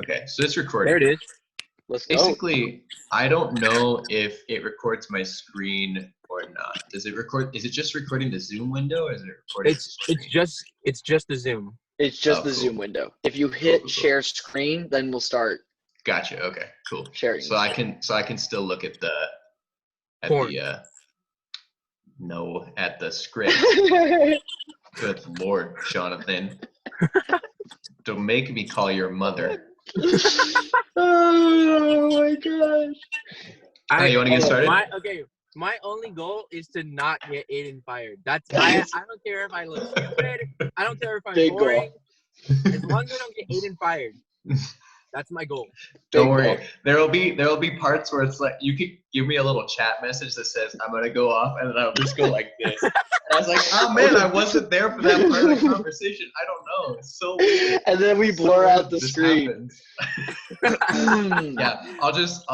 Okay, so it's recording. There it is. Let's go. Basically, I don't know if it records my screen or not. Does it record? Is it just recording the Zoom window, or is it recording the screen? It's just the Zoom. It's just the cool. Zoom window. If you hit Cool. share screen, then we'll start Gotcha. Okay. Cool. sharing. So I can still look at the Porn. at the script. Good Lord, Jonathan. Don't make me call your mother. Oh my gosh. You want to get started? My only goal is to not get Aiden fired. I don't care if I look stupid. I don't care if I'm boring. As long as I don't get Aiden fired. That's my goal. Don't worry. There'll be parts where it's like you could give me a little chat message that says I'm gonna go off, and then I'll just go like this. And I was like, oh man, I wasn't there for that part of the conversation. I don't know. It's so weird. And then we blur out the screen. Yeah, I'll just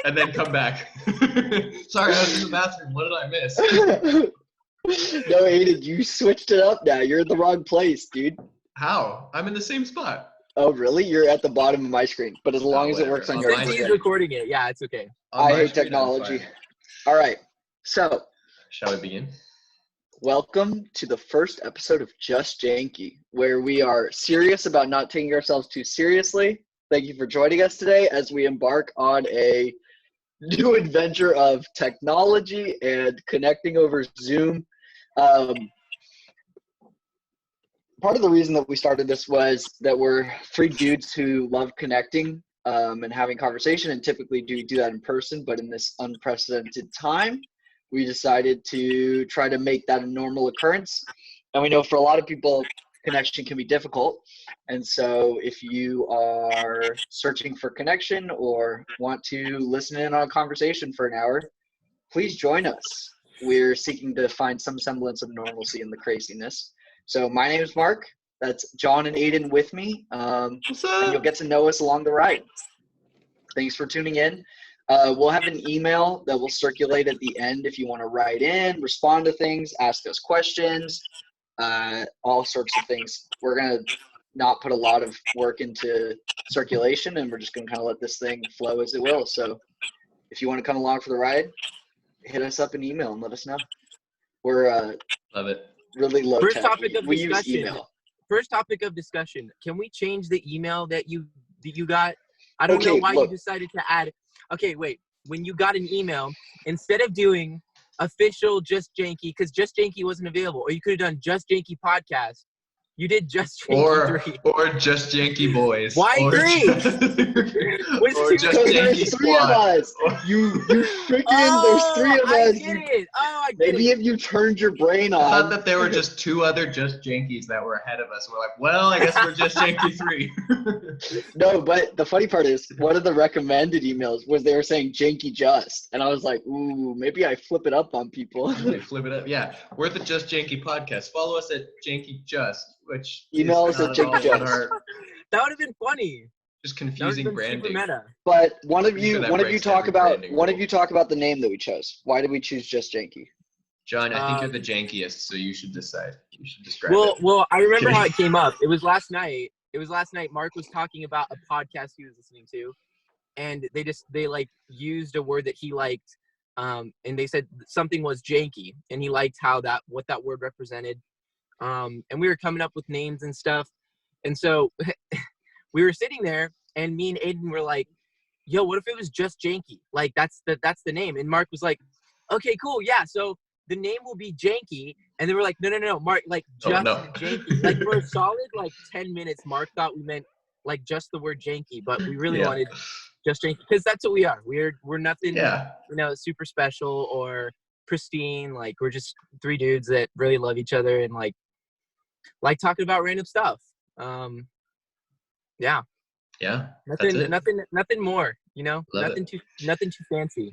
and then come back. Sorry, I was in the bathroom. What did I miss? No, Aiden, you switched it up now. You're in the wrong place, dude. How? I'm in the same spot. Oh, really? You're at the bottom of my screen. But as long as it works on your screen. He's recording it. Yeah, it's okay. I hate technology. All right. So, shall we begin? Welcome to the first episode of Just Janky, where we are serious about not taking ourselves too seriously. Thank you for joining us today as we embark on a new adventure of technology and connecting over Zoom. Part of the reason that we started this was that we're three dudes who love connecting and having conversation, and typically do that in person, but in this unprecedented time, we decided to try to make that a normal occurrence. And we know for a lot of people, connection can be difficult. And so if you are searching for connection or want to listen in on a conversation for an hour, please join us. We're seeking to find some semblance of normalcy in the craziness. So my name is Mark. That's John and Aiden with me. And you'll get to know us along the ride. Thanks for tuning in. We'll have an email that will circulate at the end if you want to write in, respond to things, ask us questions, all sorts of things. We're going to not put a lot of work into circulation, and we're just going to kind of let this thing flow as it will. So if you want to come along for the ride, hit us up an email and let us know. We're love it. Really low First tech. topic of we use discussion. email. First topic of discussion. Can we change the email that you got? I don't know why you decided to add. Okay, wait. When you got an email, instead of doing official Just Janky, because Just Janky wasn't available, or you could have done Just Janky podcast. You did Just Janky 3. Or Just Janky Boys. Why 3? Or Just Janky Squad. You freaking, there's 3 of us. I get it. I get Maybe it. if you turned your brain on. I thought that there were just 2 other Just Jankies that were ahead of us. We're like, well, I guess we're Just Janky 3. No, but the funny part is, one of the recommended emails was they were saying Janky Just. And I was like, ooh, maybe I flip it up on people. They flip it up. Yeah, we're the Just Janky podcast. Follow us at Janky Just. Which email us at Janky Just. That would have been funny. Just confusing branding. But one of you talk about the name that we chose. Why did we choose Just Janky? John, I think you're the jankiest, so you should decide. You should describe it. Well, I remember how it came up. It was last night. Mark was talking about a podcast he was listening to, and they like used a word that he liked, and they said something was janky, and he liked what that word represented. And we were coming up with names and stuff. And so we were sitting there, and me and Aiden were like, yo, what if it was Just Janky? Like, that's the name. And Mark was like, okay, cool. Yeah. So the name will be Janky. And they were like, no, Mark, like just Janky. Like for a solid, 10 minutes, Mark thought we meant like just the word janky, but we really wanted Just Janky, because that's what we are. We're nothing, super special or pristine. Like, we're just 3 dudes that really love each other and like talking about random stuff. Yeah. Nothing more, nothing too fancy.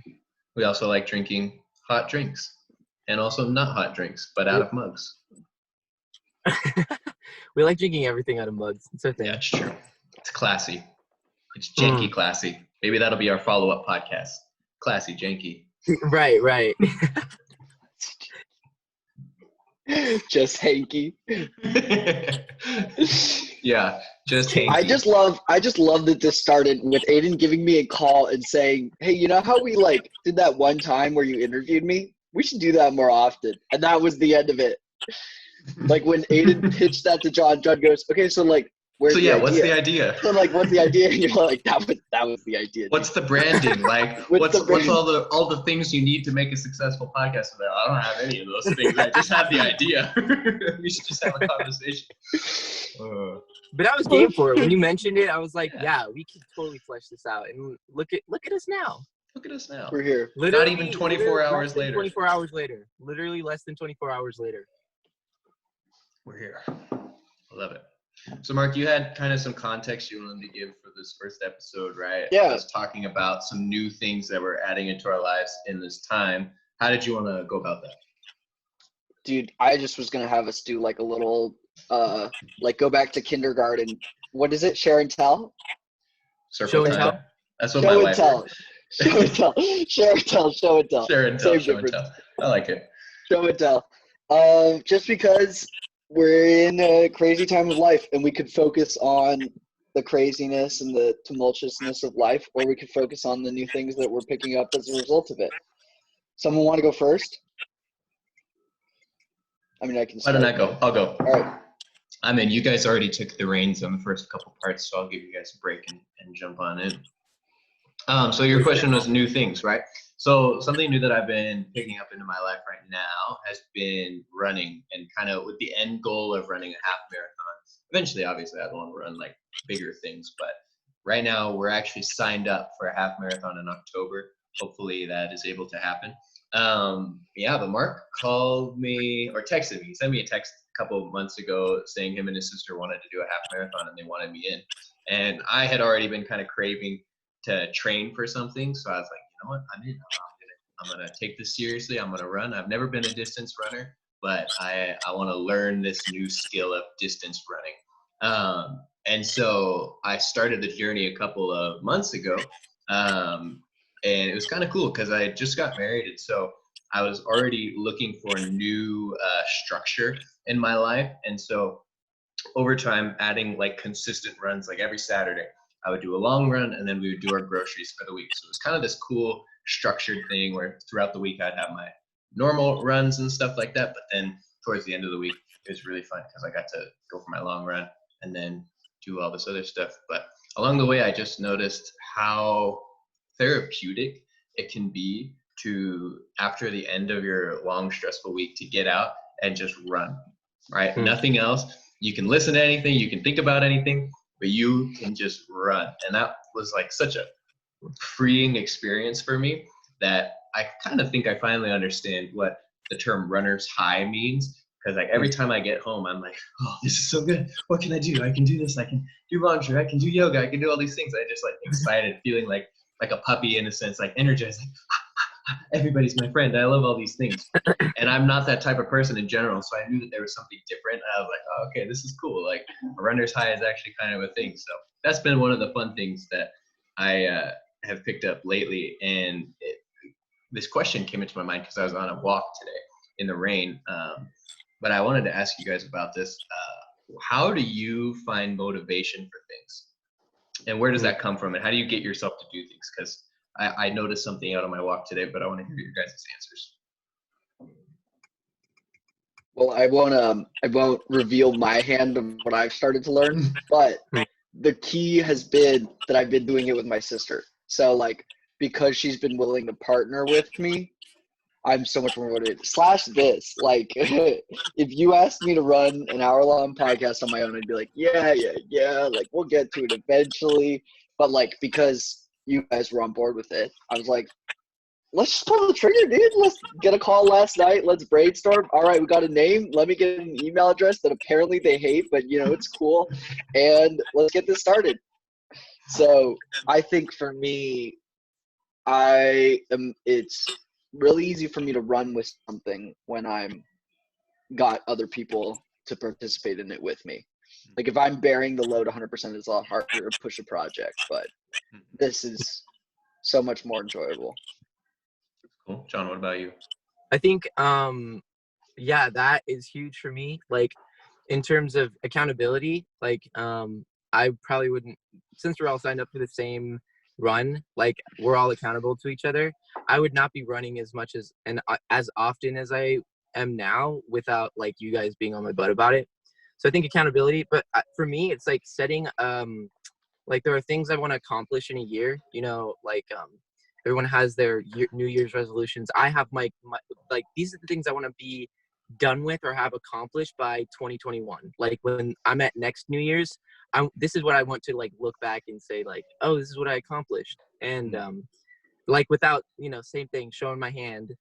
We also like drinking hot drinks, and also not hot drinks, but out of mugs. We like drinking everything out of mugs. It's a thing. Yeah, it's true. It's classy. It's janky classy. Maybe that'll be our follow-up podcast. Classy janky. Right. Just hanky. Yeah, just I Janky. just love that this started with Aiden giving me a call and saying, "Hey, you know how we like did that one time where you interviewed me? We should do that more often." And that was the end of it. Like when Aiden pitched that to John, John goes, "Okay, so like, where's So the yeah, idea?" what's the idea? So like, what's the idea? And you're like, "That was the idea." Dude. What's the branding? Like, What's the what's brand- all the things you need to make a successful podcast? I don't have any of those things. I just have the idea. We should just have a conversation. But I was game for it. When you mentioned it, I was like, yeah, we can totally flesh this out. And look at us now. Look at us now. We're here. Not even 24 hours later. 24 hours later. Literally less than 24 hours later. We're here. I love it. So, Mark, you had kind of some context you wanted to give for this first episode, right? Yeah. I was talking about some new things that we're adding into our lives in this time. How did you want to go about that? Dude, I just was gonna have us do like a little, like go back to kindergarten. What is it? Share and tell. Circle Show and time. tell? That's what Show my and wife tell. heard. Show and tell. Share and tell. Show and tell. Share and tell. Same Show and difference. tell. I like it. Show and tell. Just because we're in a crazy time of life and we could focus on the craziness and the tumultuousness of life, or we could focus on the new things that we're picking up as a result of it. Someone want to go first? I mean, I can Why start. don't I go? I'll go. All right. I mean, you guys already took the reins on the first couple parts, so I'll give you guys a break and jump on in. So your question was new things, right? So something new that I've been picking up into my life right now has been running, and kind of with the end goal of running a half marathon. Eventually, obviously, I'd want to run like bigger things, but right now we're actually signed up for a half marathon in October. Hopefully that is able to happen. Yeah, but Mark called me or texted me. He sent me a text a couple of months ago saying him and his sister wanted to do a half marathon and they wanted me in. And I had already been kind of craving to train for something. So I was like, you know what, I'm in. I'm gonna take this seriously. I'm gonna run. I've never been a distance runner, but I want to learn this new skill of distance running. And so I started the journey a couple of months ago. And it was kind of cool because I just got married, and so I was already looking for a new structure in my life. And so over time, adding like consistent runs, like every Saturday, I would do a long run, and then we would do our groceries for the week. So it was kind of this cool structured thing where throughout the week I'd have my normal runs and stuff like that. But then towards the end of the week, it was really fun because I got to go for my long run and then do all this other stuff. But along the way, I just noticed how therapeutic it can be to, after the end of your long, stressful week, to get out and just run, right? Nothing else. You can listen to anything, you can think about anything, but you can just run. And that was like such a freeing experience for me that I kind of think I finally understand what the term runner's high means. Because like every time I get home, I'm like, oh, this is so good. What can I do? I can do this. I can do laundry. I can do yoga. I can do all these things. I just like excited, feeling like a puppy in a sense, like energized, like everybody's my friend. I love all these things. And I'm not that type of person in general. So I knew that there was something different. And I was like, oh, okay, this is cool. Like a runner's high is actually kind of a thing. So that's been one of the fun things that I have picked up lately. And this question came into my mind because I was on a walk today in the rain. But I wanted to ask you guys about this. How do you find motivation for things? And where does that come from? And how do you get yourself to do things? Because I noticed something out on my walk today, but I want to hear your guys' answers. Well, I won't reveal my hand of what I've started to learn, but the key has been that I've been doing it with my sister. So like, because she's been willing to partner with me, I'm so much more motivated. Slash this, like, if you asked me to run an hour-long podcast on my own, I'd be like, yeah, like, we'll get to it eventually. But, like, because you guys were on board with it, I was like, let's just pull the trigger, dude. Let's get a call last night. Let's brainstorm. All right, we got a name. Let me get an email address that apparently they hate, but, you know, it's cool. And let's get this started. So I think for me, it's really easy for me to run with something when I'm got other people to participate in it with me. Like if I'm bearing the load 100%, it's a lot harder to push a project, but this is so much more enjoyable. Cool. John, what about you? I think, yeah, that is huge for me. Like in terms of accountability, like I probably wouldn't, since we're all signed up for the same run, like we're all accountable to each other. I would not be running as much as often as I am now without like you guys being on my butt about it. So I think accountability, but for me, it's like setting like there are things I want to accomplish in a year. You know, like everyone has their New Year's resolutions. I have my like these are the things I want to be done with or have accomplished by 2021. Like when I'm at next New Year's, this is what I want to like look back and say like, oh, this is what I accomplished. And like without, you know, same thing, showing my hand.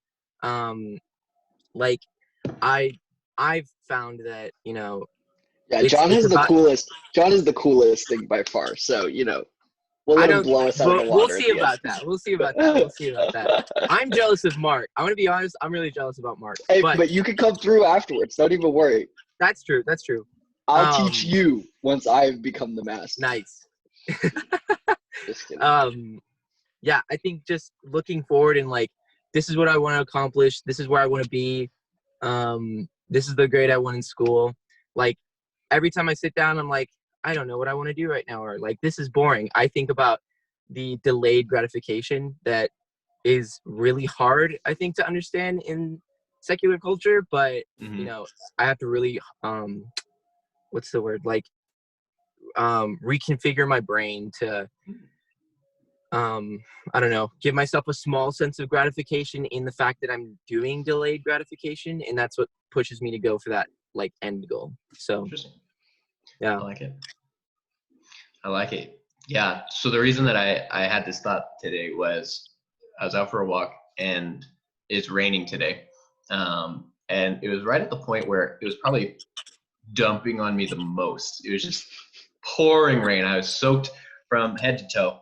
Like I've found that, you know, Yeah, it's John is the about, coolest. John is the coolest thing by far. So, you know, we'll I let him don't, blow us out of the we'll water at see the about that. We'll see about that. We'll see about that. I'm jealous of Mark. I want to be honest. I'm really jealous about Mark. Hey, but but you can come through afterwards. Don't even worry. that's true. That's true. I'll teach you once I've become the master. Nice. Just kidding. Yeah, I think just looking forward and like, this is what I want to accomplish. This is where I want to be. This is the grade I won in school. Like every time I sit down, I'm like, I don't know what I want to do right now. Or like, this is boring. I think about the delayed gratification that is really hard, I think, to understand in secular culture. But, you know, I have to really, what's the word? Like, reconfigure my brain to, I don't know, give myself a small sense of gratification in the fact that I'm doing delayed gratification. And that's what pushes me to go for that like end goal. So, Interesting. yeah. I like it. I like it. Yeah. So the reason that I had this thought today was I was out for a walk and it's raining today. And it was right at the point where it was probably dumping on me the most. It was just pouring rain. I was soaked from head to toe.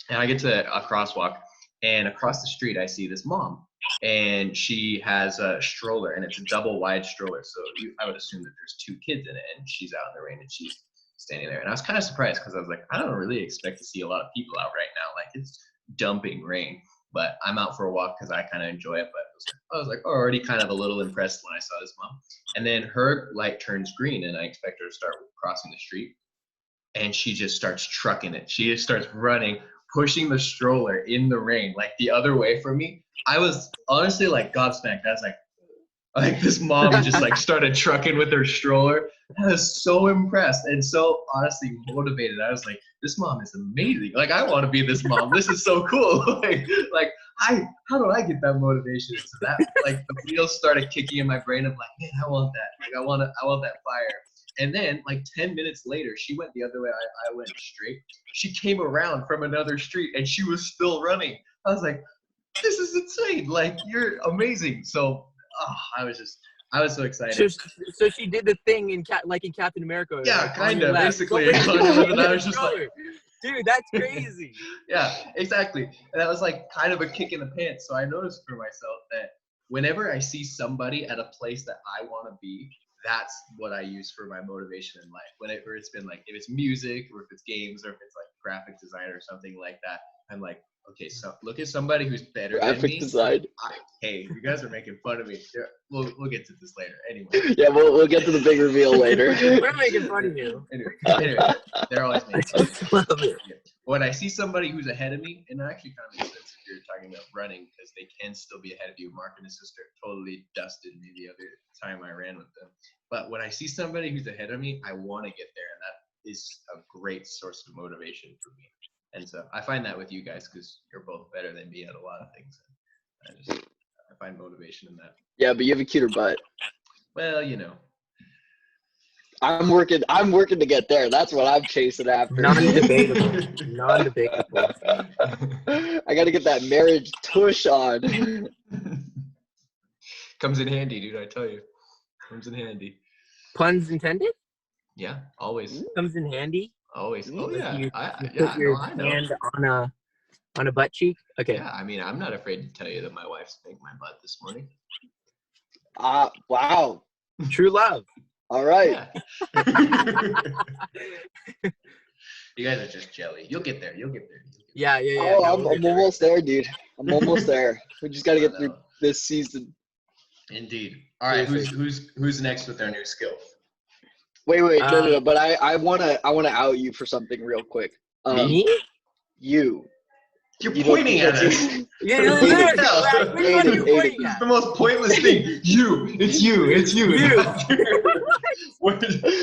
And I get to a crosswalk, and across the street I see this mom, and she has a stroller, and it's a double wide stroller. So I would assume that there's two kids in it, and she's out in the rain and she's standing there. And I was kind of surprised because I was like, I don't really expect to see a lot of people out right now. Like it's dumping rain, but I'm out for a walk because I kind of enjoy it. But I was like already kind of a little impressed when I saw this mom. And then her light turns green, and I expect her to start crossing the street. And she just starts trucking it. She just starts running, pushing the stroller in the rain, like the other way from me. I was honestly like gobsmacked. I was like this mom just like started trucking with her stroller. I was so impressed and so honestly motivated. I was like, this mom is amazing. Like I want to be this mom. This is so cool. like how do I get that motivation? So that like the wheels started kicking in my brain of like, man, I want that. Like I want that fire. And then like 10 minutes later, she went the other way. I went straight. She came around from another street and she was still running. I was like, this is insane. Like, you're amazing. So I was so excited. So she did the thing in Captain America. Yeah, like, kind of, basically. And I was just like, dude, that's crazy. Yeah, exactly. And that was like kind of a kick in the pants. So I noticed for myself that whenever I see somebody at a place that I want to be, that's what I use for my motivation in life. Whenever it's been like, if it's music or if it's games or if it's like graphic design or something like that, I'm like, okay, so look at somebody who's better than me. Graphic design. Hey, you guys are making fun of me. We'll get to this later. Anyway. Yeah, we'll get to the big reveal later. We're making fun of you. Anyway, they're always making fun of me. When I see somebody who's ahead of me, and it actually kind of makes sense if you're talking about running, because they can still be ahead of you. Mark and his sister totally dusted me the other time I ran with them. But when I see somebody who's ahead of me, I want to get there, and that is a great source of motivation for me. And so I find that with you guys because you're both better than me at a lot of things. I find motivation in that. Yeah, but you have a cuter butt. Well, you know. I'm working to get there. That's what I'm chasing after. Non-debatable. Non-debatable. I gotta get that marriage tush on. Comes in handy, dude, I tell you. Comes in handy. Puns intended? Yeah, always. Comes in handy? Always. Oh, yeah. You I know. Hand on a butt cheek? Okay. Yeah, I mean, I'm not afraid to tell you that my wife spanked my butt this morning. Wow. True love. All right. Yeah. You guys are just jelly. You'll get there. Yeah. Oh, No, I'm almost there, dude. I'm almost there. We just gotta get through this season. Indeed. All right, who's next with their new skill? Wait, no. But I wanna out you for something real quick. Me? You. You're You pointing at us. Yeah, From literally. here to Which hell. one are you pointing This is at? the most pointless thing. It's you.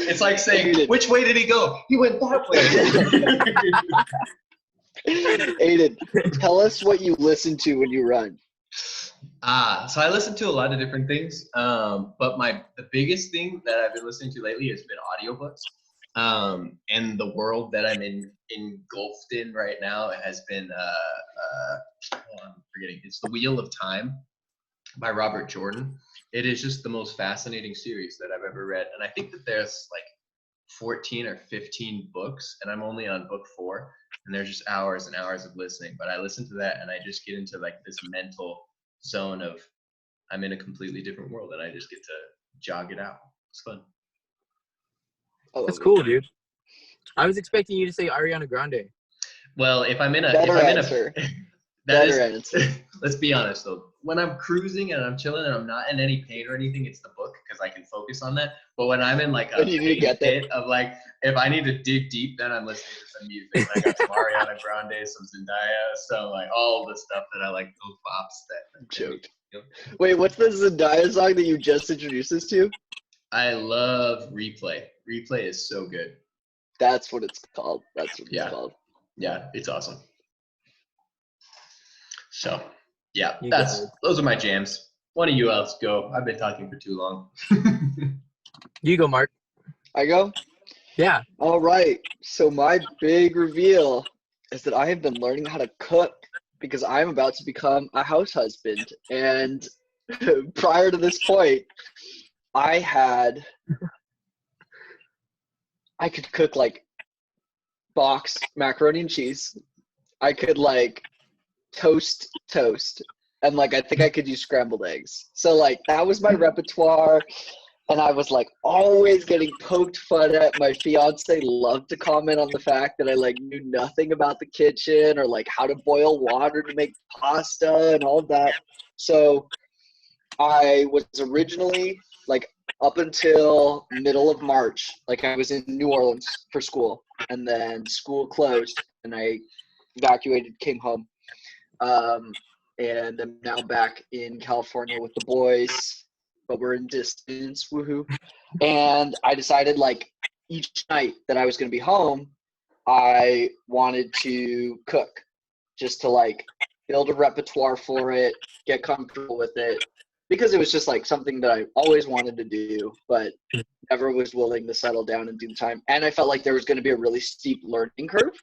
It's like saying, which way did he go? He went that way. Aiden, tell us what you listen to when you run. So I listen to a lot of different things, but the biggest thing that I've been listening to lately has been audiobooks. And the world that I'm engulfed in right now has been I'm forgetting. It's The Wheel of Time by Robert Jordan. It is just the most fascinating series that I've ever read, and I think that there's like 14 or 15 books, and I'm only on book 4, and there's just hours and hours of listening. But I listen to that, and I just get into like this mental zone of I'm in a completely different world, and I just get to jog it out. It's fun. That's cool, dude. I was expecting you to say Ariana Grande. Well, if I'm in a Better if I'm answer. in a Better answer. Let's be honest though. When I'm cruising and I'm chilling and I'm not in any pain or anything, it's the book because I can focus on that. But when I'm in like a pain pit of like, if I need to dig deep, then I'm listening to some music. And I got some Ariana Grande, some Zendaya, some like all the stuff that I like, those bops that joke. Wait, what's the Zendaya song that you just introduced us to? I love Replay. Replay is so good. That's what it's called. It's called. Yeah, it's awesome. So, yeah, those are my jams. One of you else go. I've been talking for too long. You go, Mark. I go? Yeah. All right. So my big reveal is that I have been learning how to cook because I'm about to become a house husband. And prior to this point, I could cook like box macaroni and cheese. I could like toast, and like I think I could use scrambled eggs. So like that was my repertoire, and I was like always getting poked fun at. My fiance loved to comment on the fact that I like knew nothing about the kitchen or like how to boil water to make pasta and all of that. So I was originally like up until middle of March, like I was in New Orleans for school, and then school closed and I evacuated, came home. And I'm now back in California with the boys, but we're in distance, woohoo. And I decided like each night that I was going to be home, I wanted to cook just to like build a repertoire for it, get comfortable with it, because it was just like something that I always wanted to do, but never was willing to settle down and do the time. And I felt like there was going to be a really steep learning curve.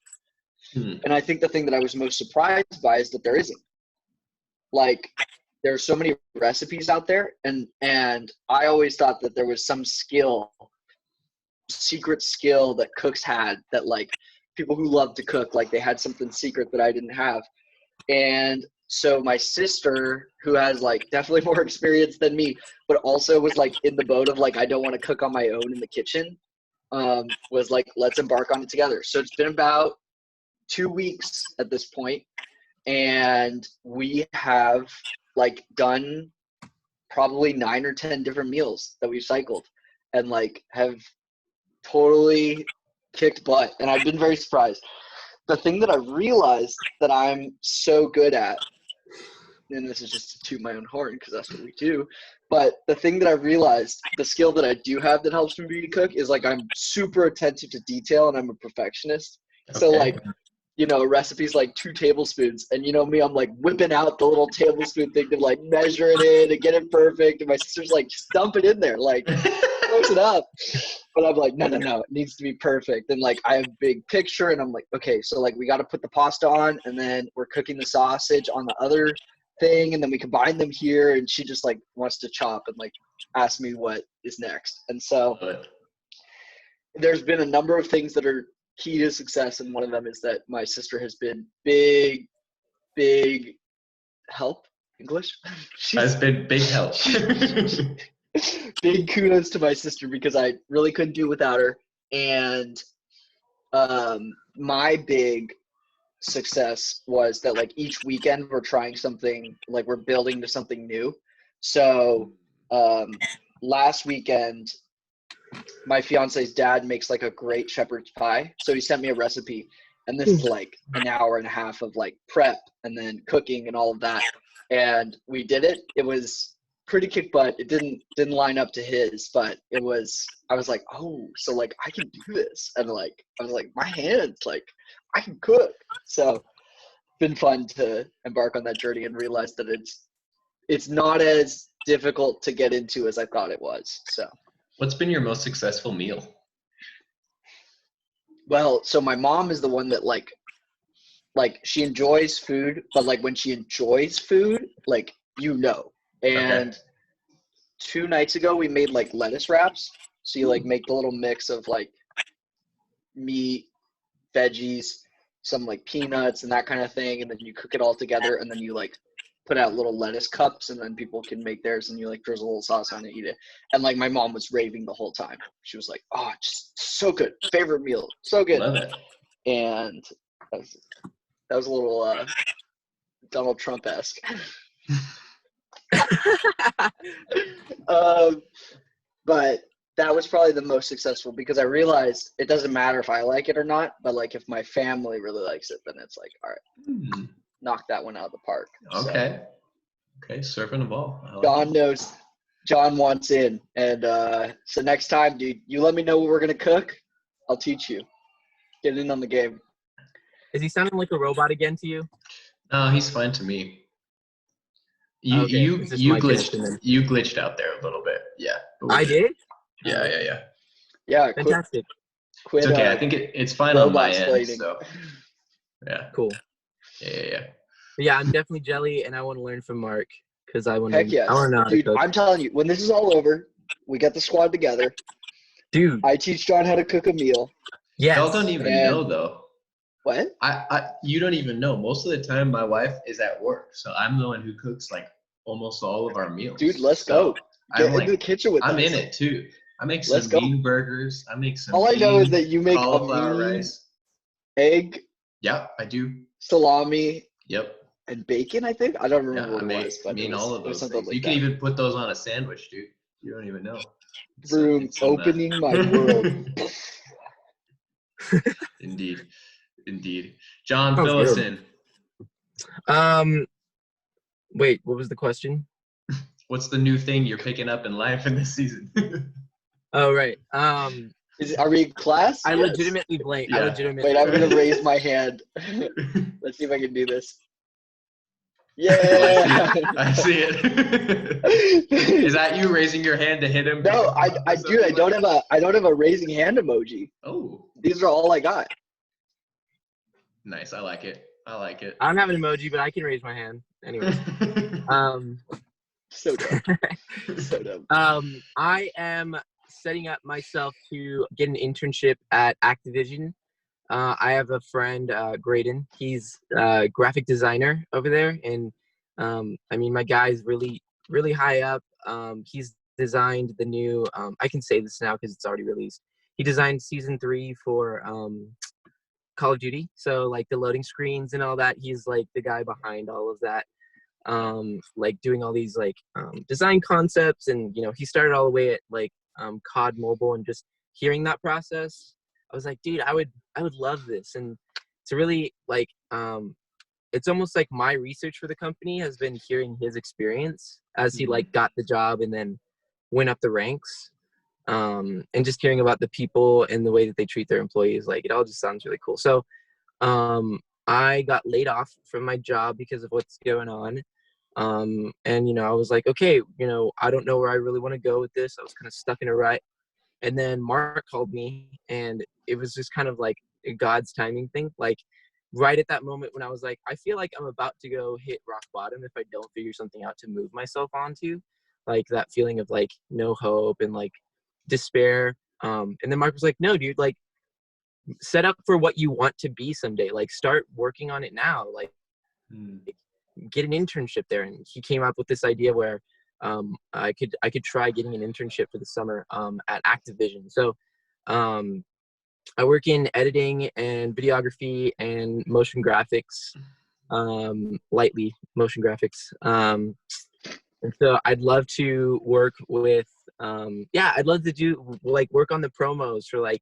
And I think the thing that I was most surprised by is that there isn't. Like, there's so many recipes out there, and I always thought that there was some secret skill that cooks had, that like people who love to cook, like they had something secret that I didn't have. And so my sister, who has like definitely more experience than me, but also was like in the boat of like, I don't want to cook on my own in the kitchen, was like, let's embark on it together. So it's been about 2 weeks at this point, and we have like done probably 9 or 10 different meals that we've cycled, and like have totally kicked butt, and I've been very surprised. The thing that I realized that I'm so good at, and this is just to toot my own horn because that's what we do, but the thing that I realized, the skill that I do have that helps me cook, is like I'm super attentive to detail and I'm a perfectionist. Okay. So like, you know, recipes like 2 tablespoons, and you know me, I'm like whipping out the little tablespoon thing to like measure it in and get it perfect, and my sister's like, just dump it in there, like close it up. But I'm like, no, it needs to be perfect. And like I have a big picture, and I'm like, okay, so like we got to put the pasta on, and then we're cooking the sausage on the other thing, and then we combine them here. And she just like wants to chop and like ask me what is next. And so there's been a number of things that are key to success, and one of them is that my sister has been big help. English? Has been big help. Big kudos to my sister, because I really couldn't do without her. And my big success was that like each weekend we're trying something, like we're building to something new. So last weekend my fiance's dad makes like a great shepherd's pie. So he sent me a recipe, and this is like an hour and a half of like prep and then cooking and all of that. And we did it. It was pretty kick butt. It didn't line up to his, but it was, I was like, oh, so like I can do this. And like, I was like, my hands, like I can cook. So been fun to embark on that journey and realize that it's not as difficult to get into as I thought it was. So What's been your most successful meal? well, so my mom is the one that like she enjoys food, but like when she enjoys food, like and 2 nights ago we made like lettuce wraps. So you like make the little mix of like meat, veggies, some like peanuts and that kind of thing, and then you cook it all together, and then you like put out little lettuce cups, and then people can make theirs, and you like drizzle a little sauce on it, eat it. And like my mom was raving the whole time. She was like, oh, just so good, favorite meal, so good. Love it. And that was a little Donald Trump-esque. But that was probably the most successful because I realized it doesn't matter if I like it or not, but like if my family really likes it, then it's like, all right, knock that one out of the park. Okay. Okay, serving the ball. John knows. John wants in. And so next time, dude, you let me know what we're going to cook. I'll teach you. Get in on the game. Is he sounding like a robot again to you? No, he's fine to me. You Okay, you it's just you my glitched connection then. you glitched out there a little bit. Yeah. but I did? Yeah. Yeah, Fantastic. quit. It's okay. I think it's fine on my end. robot-splaining. So Cool. yeah. But yeah, I'm definitely jelly, and I want to learn from Mark because I want to. Heck yes. I want to know how Dude, to cook. I'm telling you, when this is all over, we get the squad together. Dude, I teach John how to cook a meal. yes. Y'all don't even And- know though. What? You don't even know. Most of the time, my wife is at work, so I'm the one who cooks like almost all of our meals. Dude, let's So go. Get I'm into the kitchen with us. I'm in it too. I make Let's some go. bean burgers. I make some. All I know is that you make cauliflower a mean rice. egg, Yeah, I do. salami, Yep. and bacon, I think. I don't Yeah, remember I what it make was, but mean all of it was those something things. like You can that. even put those on a sandwich, dude. You don't even know. Broom, It's some, opening my world. Indeed. John, Sounds fill us good. in. Wait, what was the question? What's the new thing you're picking up in life in this season? Oh, right. Are we in class? I Yes. legitimately blank. Yeah. Wait, I'm going to raise my hand. Let's see if I can do this. Yeah. I see it. Is that you raising your hand to hit him? No, I don't have a raising hand emoji. Oh, These are all I got. nice. I like it. I don't have an emoji, but I can raise my hand. Anyways. So dumb. I am setting up myself to get an internship at Activision. I have a friend, Graydon. He's a graphic designer over there, and I mean, my guy's really, really high up. He's designed the new. I can say this now because it's already released. He designed season 3 for Call of Duty. So like the loading screens and all that. He's like the guy behind all of that. Like doing all these like design concepts, and he started all the way at like COD Mobile, and just hearing that process, I was like, dude, I would love this. And it's really like it's almost like my research for the company has been hearing his experience as he like got the job and then went up the ranks, and just hearing about the people and the way that they treat their employees. Like it all just sounds really cool. So I got laid off from my job because of what's going on. And I was like, okay, I don't know where I really want to go with this. I was kind of stuck in a rut. And then Mark called me, and it was just kind of like a God's timing thing. Like right at that moment when I was like, I feel like I'm about to go hit rock bottom if I don't figure something out to move myself onto, like that feeling of like no hope and like despair. And then Mark was like, no, dude, like set up for what you want to be someday. Like start working on it now. Like get an internship there. And he came up with this idea where I could try getting an internship for the summer at Activision. So I work in editing and videography and motion graphics, lightly motion graphics. And so I'd love to work with yeah, I'd love to do like work on the promos for like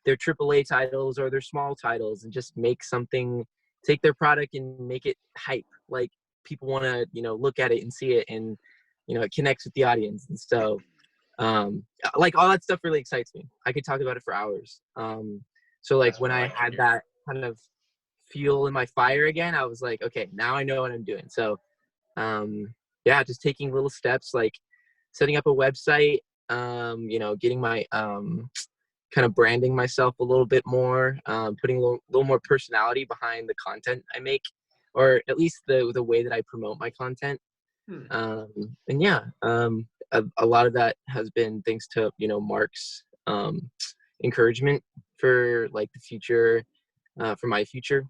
their AAA titles or their small titles and just make something, take their product and make it hype. Like people want to, look at it and see it, and, it connects with the audience. And so, like all that stuff really excites me. I could talk about it for hours. So like That's when what I I like to had hear. that kind of fuel in my fire again, I was like, okay, now I know what I'm doing. So, yeah, just taking little steps, like setting up a website, getting my, kind of branding myself a little bit more, putting a little more personality behind the content I make, or at least the way that I promote my content. And yeah, a lot of that has been thanks to, Mark's encouragement for like the future, for my future.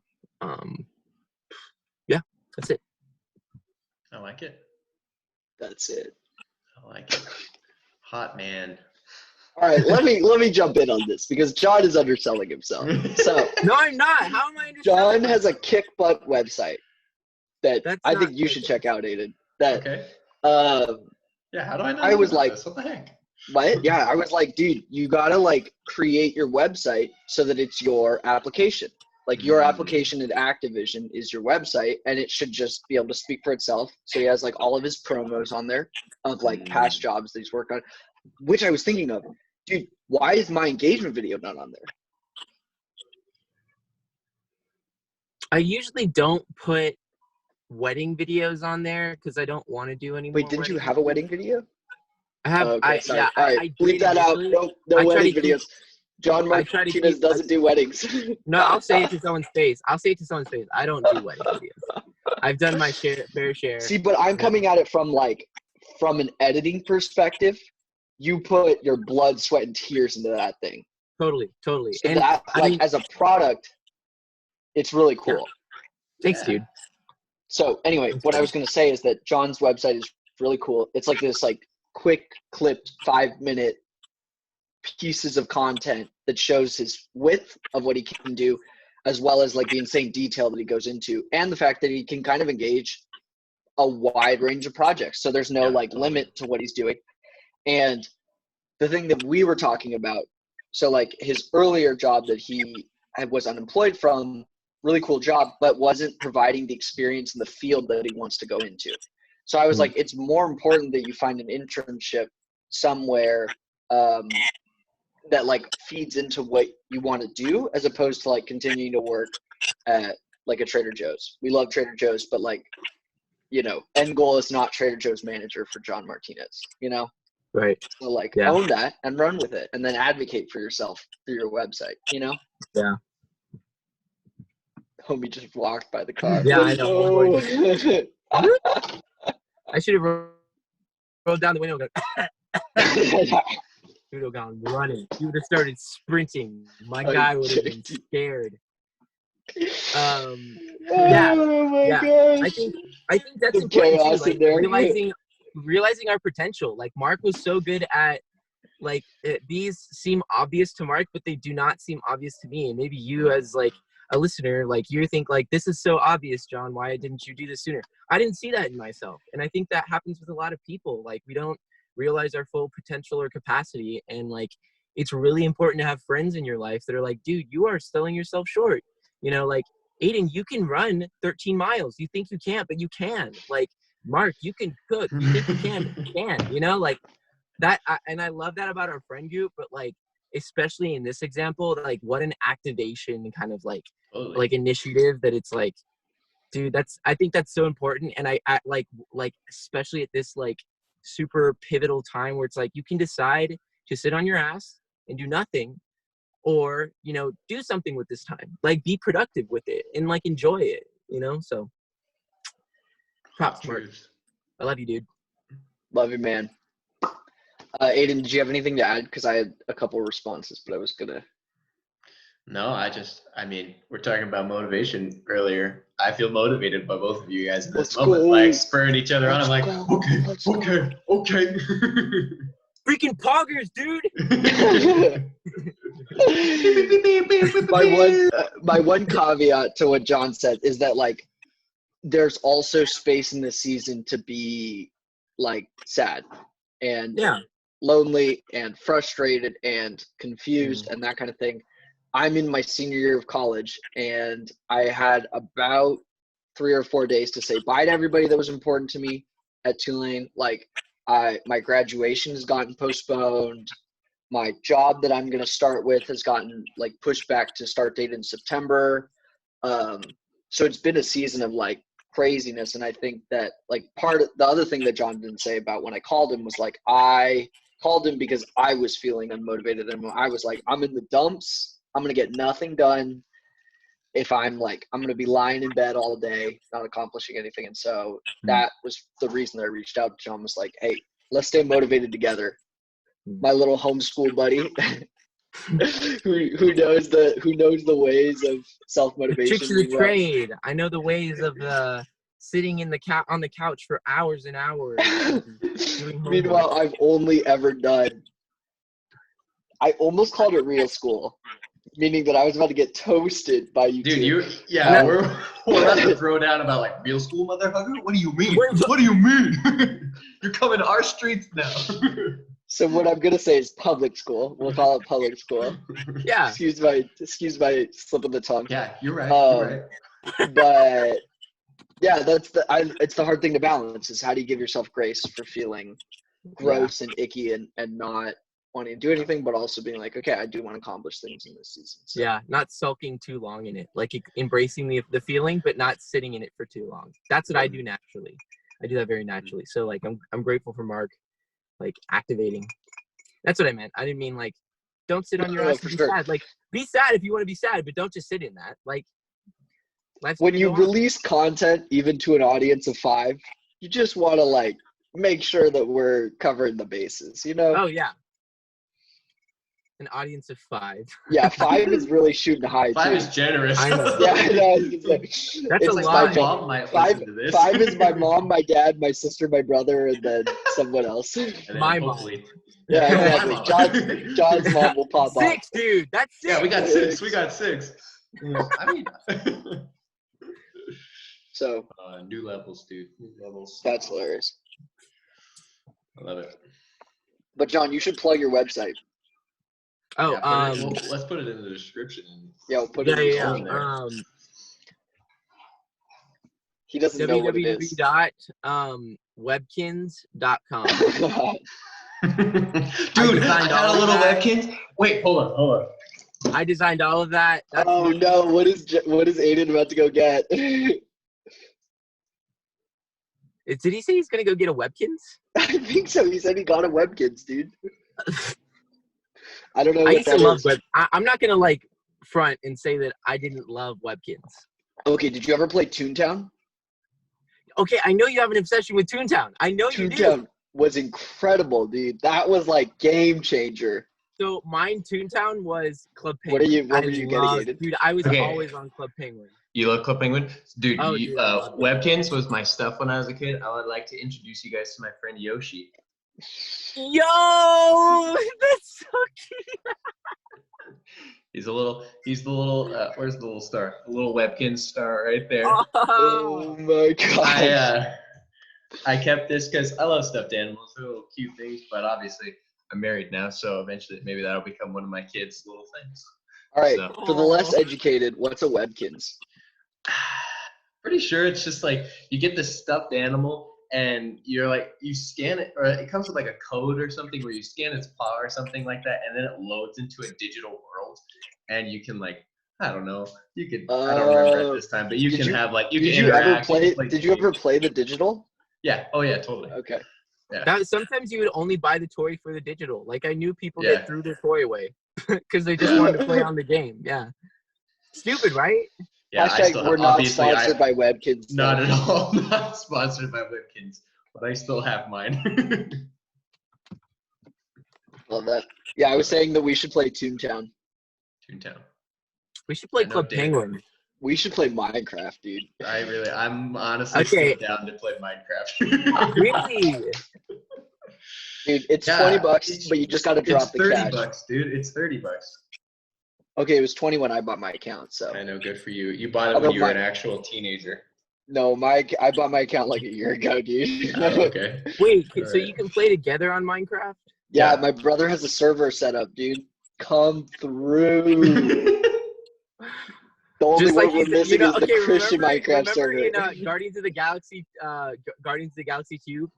Yeah, that's it. I like it. That's it. I like it. Hot man. All right, let me jump in on this because John is underselling himself. So No, I'm not. How am I understanding? John has a kick butt website that That's I not think you should check out, Aiden. That Okay. Yeah, how do I not I know was about like, this? What the heck? what? Yeah, I was like, dude, you gotta like create your website so that it's your application. Like your application in Activision is your website, and it should just be able to speak for itself. So he has like all of his promos on there of like past jobs that he's worked on, which I was thinking of, dude, why is my engagement video not on there? I usually don't put wedding videos on there because I don't want to do any more. Wait, didn't you have a wedding video? I have. Oh, okay, sorry. All right, I bleep did that out. initially. No I try wedding to keep- videos. John I try to Martinez keep- doesn't do weddings. No, I'll say it to someone's face. I don't do wedding videos. I've done my fair share. See, but I'm coming at it from an editing perspective. You put your blood, sweat, and tears into that thing. Totally. So And that, I mean, as a product, it's really cool. thanks, dude. So anyway, what I was going to say is that John's website is really cool. It's like this quick clipped 5-minute pieces of content that shows his width of what he can do, as well as like the insane detail that he goes into, and the fact that he can kind of engage a wide range of projects. So there's no limit to what he's doing. And the thing that we were talking about, so like his earlier job that he was unemployed from, really cool job, but wasn't providing the experience in the field that he wants to go into. So I was like, it's more important that you find an internship somewhere that like feeds into what you want to do, as opposed to like continuing to work at like a Trader Joe's. We love Trader Joe's, but like, end goal is not Trader Joe's manager for John Martinez, Right. So like Yeah. own that and run with it, and then advocate for yourself through your website, Yeah. Homie just walked by the car. Yeah, I know. Homeboy. I should have rolled down the window and would have gone running. He would have started sprinting. My guy would have been scared. Oh my gosh. I think that's Some important chaos too, in there. realizing our potential. Like Mark was so good at these seem obvious to Mark, but they do not seem obvious to me. And maybe you as like a listener, like you think like, this is so obvious, John, why didn't you do this sooner? I didn't see that in myself. And I think that happens with a lot of people. Like we don't realize our full potential or capacity. And like, it's really important to have friends in your life that are like, dude, you are selling yourself short. Like Aiden, you can run 13 miles. You think you can't, but you can. Like Mark, you can cook. You think you can, but you can, like that. And I love that about our friend group, but like, especially in this example, like what an activation kind of like initiative that it's like, dude, I think that's so important. And I like especially at this like super pivotal time where it's like you can decide to sit on your ass and do nothing, or do something with this time, like be productive with it and like enjoy it, so props, Mark. I love you, dude. Love you, man. Aiden, did you have anything to add? Because I had a couple of responses, but I was gonna. No, I mean, we're talking about motivation earlier. I feel motivated by both of you guys in this moment, like spurring each other on. I'm like, okay. Freaking poggers, dude. My one caveat to what John said is that like there's also space in this season to be like sad, and lonely and frustrated and confused and that kind of thing. I'm in my senior year of college, and I had about 3 or 4 days to say bye to everybody that was important to me at Tulane. Like, my graduation has gotten postponed. My job that I'm going to start with has gotten like pushed back to start date in September. So it's been a season of like craziness. And I think that like part of the other thing that John didn't say about when I called him was like, I called him because I was feeling unmotivated, and I was like, I'm in the dumps. I'm going to get nothing done if I'm going to be lying in bed all day, not accomplishing anything. And so that was the reason that I reached out. John was like, hey, let's stay motivated together. My little homeschool buddy who knows the ways of self-motivation. Tricks of the trade. I know the ways of sitting in on the couch for hours and hours. Meanwhile, I've only ever done, I almost called it real school, meaning that I was about to get toasted by you. Dude, two. we're about to throw down about like real school, motherfucker. What do you mean? What do you mean? You're coming to our streets now. So what I'm gonna say is public school. We'll call it public school. Yeah. Excuse my slip of the tongue. Yeah, you're right. You're right. But yeah, it's the hard thing to balance is how do you give yourself grace for feeling gross and icky and not wanting to do anything, but also being like, okay, I do want to accomplish things in this season. So. Yeah, not sulking too long in it, like embracing the feeling, but not sitting in it for too long. That's what I do naturally. I do that very naturally. So like, I'm grateful for Mark, like activating. That's what I meant. I didn't mean like, don't sit on your ass and be sad. Like, be sad if you want to be sad, but don't just sit in that. Like, when you release content, even to an audience of 5, you just want to like make sure that we're covering the bases, you know? Oh yeah. An audience of 5. Yeah, 5 is really shooting high. 5 is generous. I know. Yeah, I know. That's a like lot. My mom might 5 listen to this. 5 is my mom, my dad, my sister, my brother, and then someone else. My mom. Yeah, exactly. John's mom will pop 6, up. dude. That's 6. Yeah, we got 6. I mean, so new levels, dude. New levels. That's hilarious. I love it. But John, you should plug your website. Oh, yeah, let's put it in the description. Yeah, we'll put it in there. He doesn't know what it is. www.webkins.com. Dude, I got a little Webkins. Wait, hold on. I designed all of that. Oh no! What is Aiden about to go get? Did he say he's gonna go get a Webkins? I think so. He said he got a Webkins, dude. I don't know. I used to love Web. I'm not gonna like front and say that I didn't love Webkins. Okay, did you ever play Toontown? Okay, I know you have an obsession with Toontown. I know you do. Toontown was incredible, dude. That was like game changer. So mine Toontown was Club Penguin. What were you getting? Dude, I was always on Club Penguin. You love Club Penguin? Dude, dude, Webkins was my stuff when I was a kid. I would like to introduce you guys to my friend Yoshi. Yo, that's so cute. He's the little, where's the little star? The little Webkins star right there. Oh my god. I kept this because I love stuffed animals. They're little cute things, but obviously I'm married now, so eventually maybe that'll become one of my kids' little things. All right, so. For the less educated, what's a Webkins? Pretty sure it's just like you get this stuffed animal and you're like, you scan it, or it comes with like a code or something where you scan its paw or something like that, and then it loads into a digital world, and you can like, I don't know, you could, I don't remember at this time, but you can have like, you can interact. Did you ever play the digital? Yeah. Oh yeah, totally. Okay. Yeah. Sometimes you would only buy the toy for the digital. Like I knew people that threw their toy away because they just wanted to play on the game. Yeah. Stupid, right? Yeah. We're not sponsored by Webkins. Not at all. Not sponsored by Webkins, but I still have mine. Love that. Yeah, I was saying that we should play Toontown. We should play Club Penguin. We should play Minecraft, dude. I'm honestly still down to play Minecraft. Really? Dude, it's $20, but you just got to drop the cash. It's $30, dude. It's $30. Okay, it was 20 when I bought my account, so. I know, good for you. You bought it when you were an actual teenager. No, I bought my account like a year ago, dude. Oh, okay. Wait, so you can play together on Minecraft? Yeah, Yeah. my brother has a server set up, dude. Come through. The only Just one like we're missing is the Christian Minecraft remember server. in Guardians of the Galaxy, Guardians of the Galaxy 2,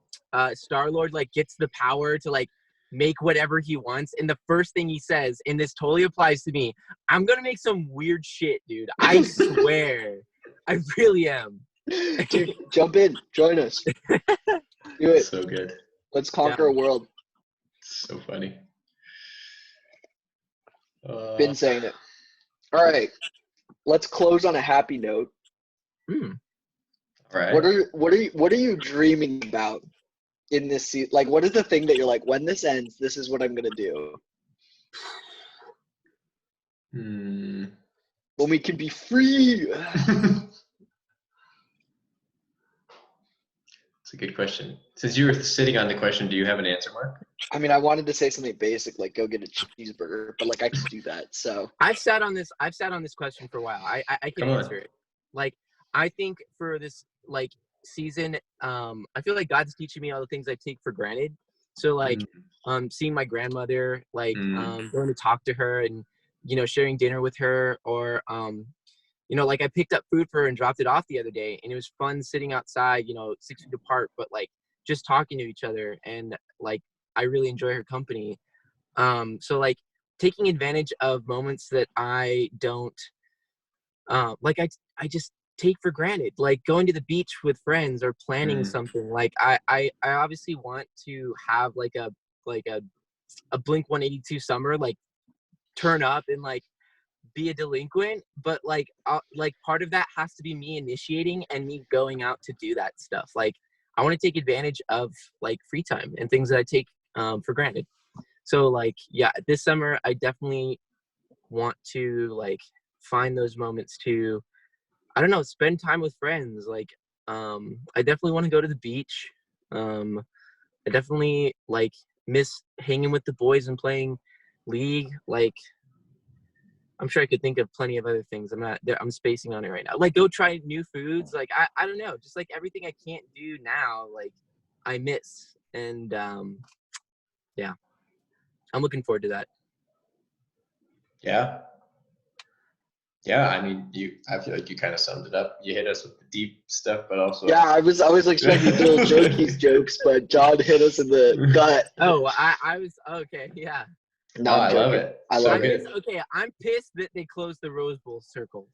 Star-Lord like gets the power to like make whatever he wants, and the first thing he says, and this totally applies to me, I'm gonna make some weird shit, dude. I swear, I really am. Dude, jump in, join us. Do it. So good. Let's conquer a world. So funny. Been saying it. All right, let's close on a happy note. Hmm. All right. What are you dreaming about in this season? Like, what is the thing that you're like, when this ends, this is what I'm gonna do? When we can be free. It's a good question. Since you were sitting on the question, do you have an answer, Mark? I mean, I wanted to say something basic like go get a cheeseburger, but like I can do that. So I've sat on this question for a while. I can Come on. answer it. Like, I think for this like season, I feel like God's teaching me all the things I take for granted. So like seeing my grandmother, like going to talk to her and sharing dinner with her, or like I picked up food for her and dropped it off the other day, and it was fun sitting outside, 6 feet apart, but like just talking to each other, and like I really enjoy her company. So like taking advantage of moments that I don't like I just take for granted, like going to the beach with friends or planning something. Like I obviously want to have like a Blink 182 summer, like turn up and like be a delinquent, but like part of that has to be me initiating and me going out to do that stuff. Like I want to take advantage of like free time and things that I take for granted. So like, yeah, this summer I definitely want to like find those moments to, I don't know, spend time with friends. Like I definitely want to go to the beach. I definitely like miss hanging with the boys and playing League. Like I'm sure I could think of plenty of other things. I'm spacing on it right now. Like go try new foods. Like I don't know, just like everything I can't do now, like I miss. And yeah, I'm looking forward to that. Yeah. Yeah, I mean, I feel like you kind of summed it up. You hit us with the deep stuff, but also yeah, I was expecting little Janky's jokes, but John hit us in the gut. Oh, I was okay. Yeah. No, I I'm love joking. it. I love So it. good. Okay, I'm pissed that they closed the Rose Bowl circle.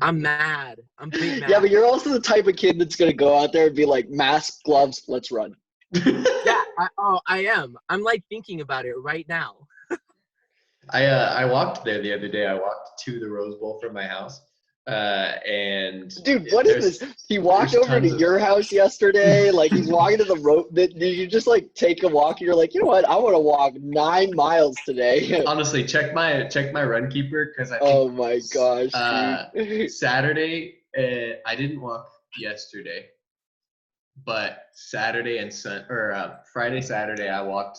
I'm mad. I'm big mad. Yeah, but you're also the type of kid that's gonna go out there and be like, mask, gloves, let's run. Yeah, I am. I'm like thinking about it right now. I walked there the other day. I walked to the Rose Bowl from my house, and Dude, what is this? He walked over to your house yesterday. Like he's walking to the road. Did you just like take a walk? And you're like, you know what? I want to walk 9 miles today. Honestly, check my run keeper, because I think Oh my gosh, dude. Saturday I didn't walk yesterday, but Saturday and Friday, Saturday I walked,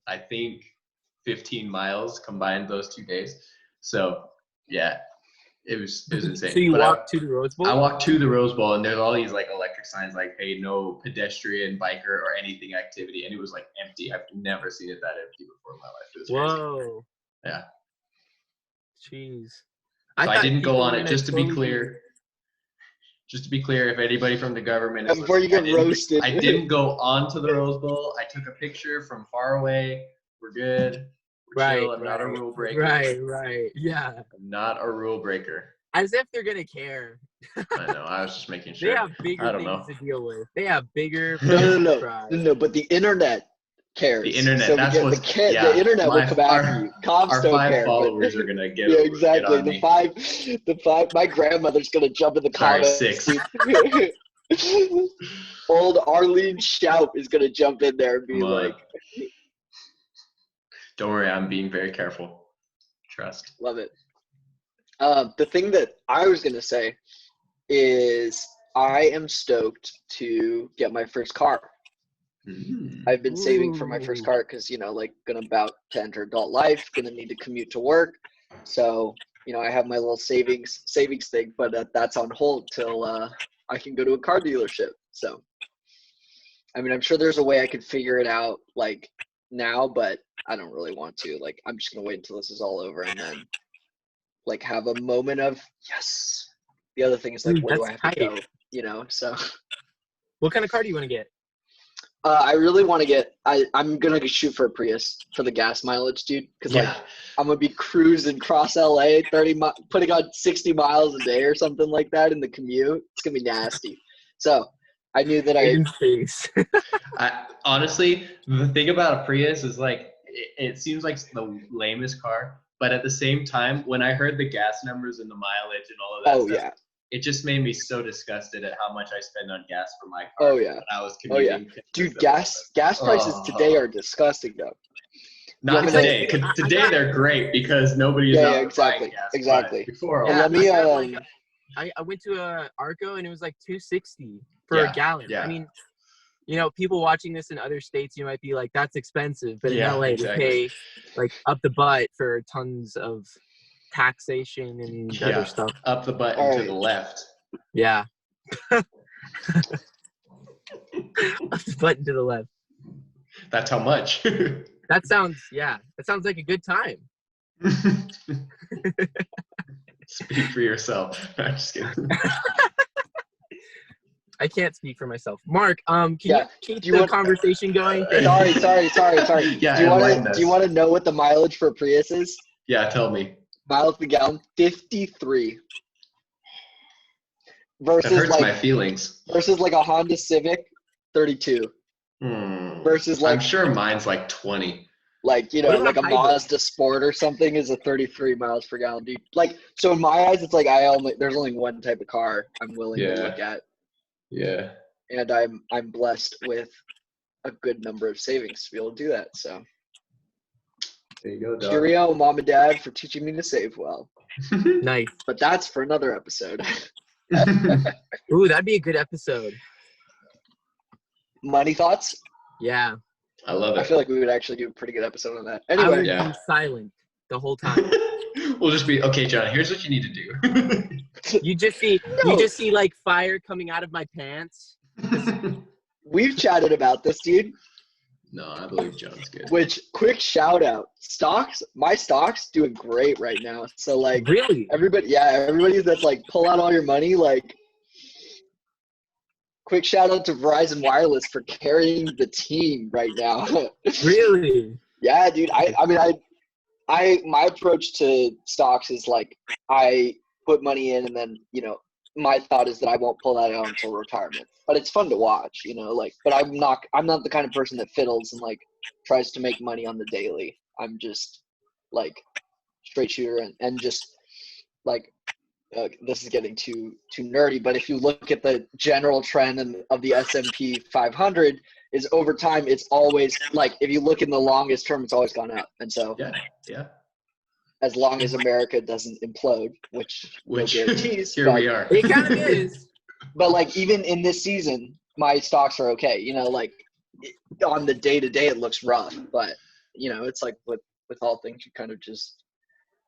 I think 15 miles combined those 2 days. So yeah, it was insane. So you But walked to the Rose Bowl? I walked to the Rose Bowl, and there's all these like electric signs like, hey, no pedestrian, biker, or anything activity. And it was like empty. I've never seen it that empty before in my life. It was crazy. Whoa. Yeah. Jeez. So I didn't go on it, just to be clear. Just to be clear, if anybody from the government is Before you get roasted. I didn't go on to the Rose Bowl. I took a picture from far away. We're good. We're chill. I'm not a rule breaker. Right. Yeah. I'm not a rule breaker. As if they're gonna care. I know. I was just making sure. They have bigger things to deal with. They have bigger. No. But the internet cares. The internet. So that's what. the internet will come after you. Cops our don't 5 care. followers are gonna get. Yeah, exactly. Get The five. My grandmother's gonna jump in the comments. 6. Old Arlene Shout is gonna jump in there and be like, "Don't worry, I'm being very careful. Trust." Love it. The thing that I was gonna say is I am stoked to get my first car. I've been saving for my first car because, like about to enter adult life, gonna need to commute to work. So, I have my little savings thing, but that's on hold till I can go to a car dealership. So I mean, I'm sure there's a way I could figure it out like now, but I don't really want to. Like, I'm just gonna wait until this is all over and then like have a moment of yes. The other thing is like, Dude, where do that's I have to tight. go? You know, so What kind of car do you want to get? I really want to get. I'm gonna shoot for a Prius for the gas mileage, dude. Because like I'm gonna be cruising across LA, putting on 60 miles a day or something like that in the commute. It's gonna be nasty. So I knew that In space. Honestly, the thing about a Prius is like it seems like the lamest car, but at the same time, when I heard the gas numbers and the mileage and all of that stuff, it just made me so disgusted at how much I spend on gas for my car. When I was commuting. Dude, gas prices today are disgusting though. Not today. Today they're great because nobody is out buying gas. Exactly. Before, let me. I went to a Arco and it was like $2.60 for a gallon. Yeah. I mean, you know, people watching this in other states, you might be like, "That's expensive," but in LA, you pay like up the butt for tons of taxation and other stuff. Up the butt and to the left. Yeah. Up the button to the left. That's how much. That sounds like a good time. Speak for yourself. I'm just kidding. I can't speak for myself. Mark, can you keep the conversation going? Sorry. Yeah, do you want to know what the mileage for a Prius is? Yeah, tell me. Miles per gallon, 53. Versus that hurts my feelings. Versus like a Honda Civic, 32. Versus like I'm sure mine's like 20. Like, you know, like a Mazda Sport or something is a 33 miles per gallon, dude. Like, so in my eyes, it's like there's only one type of car I'm willing to look at. Yeah. And I'm blessed with a good number of savings to be able to do that. So there you go, dog. Cheerio, mom and dad, for teaching me to save well. Nice. But that's for another episode. Ooh, that'd be a good episode. Money thoughts? Yeah. I love it. I feel like we would actually do a pretty good episode on that. Anyway. I would be silent the whole time. We'll just be, okay, John, here's what you need to do. You just see like fire coming out of my pants. We've chatted about this, dude. No, I believe John's good. Which, quick shout out. My stocks doing great right now. So like really? Everybody that's like pull out all your money, like quick shout out to Verizon Wireless for carrying the team right now. Really? Yeah, dude. My approach to stocks is like I put money in and then, you know, my thought is that I won't pull that out until retirement. But it's fun to watch, you know, like, but I'm not the kind of person that fiddles and like tries to make money on the daily. I'm just like straight shooter and just like this is getting too nerdy, but if you look at the general trend of the S&P 500 is over time, it's always like, if you look in the longest term, it's always gone up. And so yeah. As long as America doesn't implode, which no guarantees. Here we are. It kind of is. But like even in this season, my stocks are okay. You know, like on the day-to-day, it looks rough, but you know, it's like with all things, you kind of just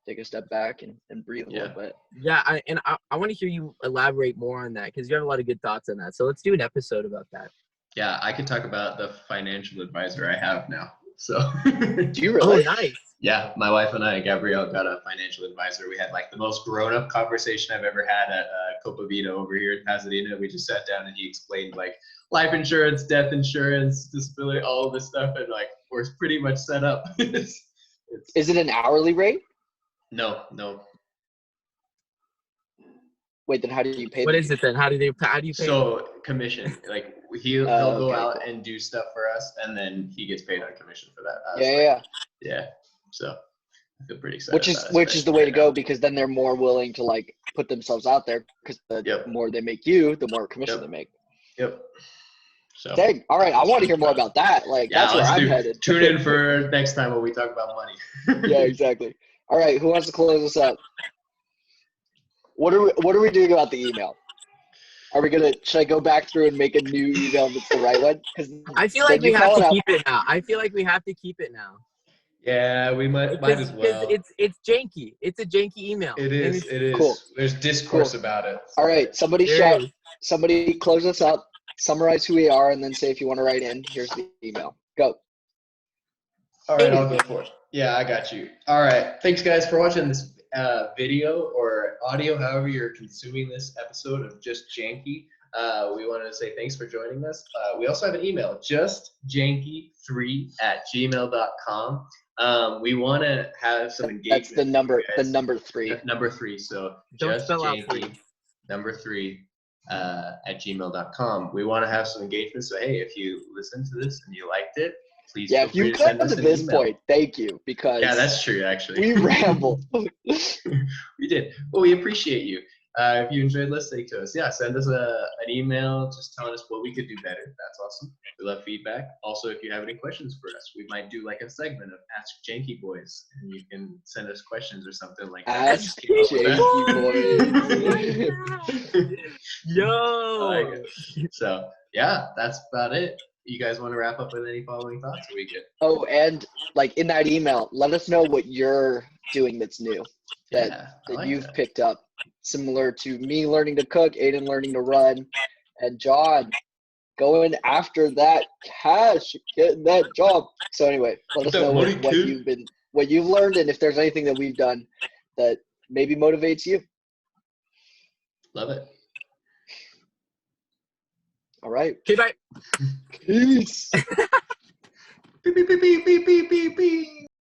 take a step back and breathe a little bit. Yeah, I want to hear you elaborate more on that because you have a lot of good thoughts on that. So let's do an episode about that. Yeah, I could talk about the financial advisor I have now. So do you really? Oh, nice. Yeah, my wife and I, Gabrielle, got a financial advisor. We had like the most grown-up conversation I've ever had at Copa Vita over here in Pasadena. We just sat down and he explained like life insurance, death insurance, disability, all of this stuff, and like we're pretty much set up. Is it an hourly rate? No. Wait, then how do you pay? What is it then? How do you pay? So commission, like he'll go out and do stuff for us, and then he gets paid on commission for that. Yeah. So I feel pretty excited. Which is the way to go because then they're more willing to like put themselves out there because the more they make you, the more commission they make. Yep. So. Dang. All right, I want to hear more about that. Like that's where I'm headed. Tune in for next time when we talk about money. Yeah, exactly. All right, who wants to close us up? What are we doing about the email? Should I go back through and make a new email that's the right one? Because I feel like we have to keep it now. I feel like we have to keep it now. Yeah, we might as well. It's janky. It's a janky email. It is. Cool. There's discourse about it. All right, somebody close us up. summarize who we are, and then say if you want to write in. Here's the email. Go. All right, I'll go for it. Yeah, I got you. All right. Thanks, guys, for watching this video or audio, however you're consuming this episode of Just Janky. We wanted to say thanks for joining us. We also have an email, justjanky3@gmail.com. We want to have some engagement. That's the number 3. Number 3. So Don't just spell out janky, 3. number 3 at gmail.com. We want to have some engagement. So hey, if you listen to this and you liked it, please Yeah, feel if free you to send got us to an this email. point, thank you, because Yeah, that's true, actually. we rambled. We did. Well, we appreciate you. If you enjoyed listening to us, yeah, send us an email just telling us what we could do better. That's awesome. We love feedback. Also, if you have any questions for us, we might do like a segment of Ask Janky Boys, and you can send us questions or something like that. Ask Janky Boys. Yo. I like it. So, yeah, that's about it. You guys want to wrap up with any following thoughts? Or we good? Oh, and like in that email, let us know what you're doing that's new, that like you've that. picked up. Similar to me learning to cook, Aiden learning to run, and John going after that cash, getting that job. So anyway, let us know what you've learned, and if there's anything that we've done that maybe motivates you. Love it. All right. Okay, bye. Peace. Beep, beep, beep, beep, beep, beep, beep.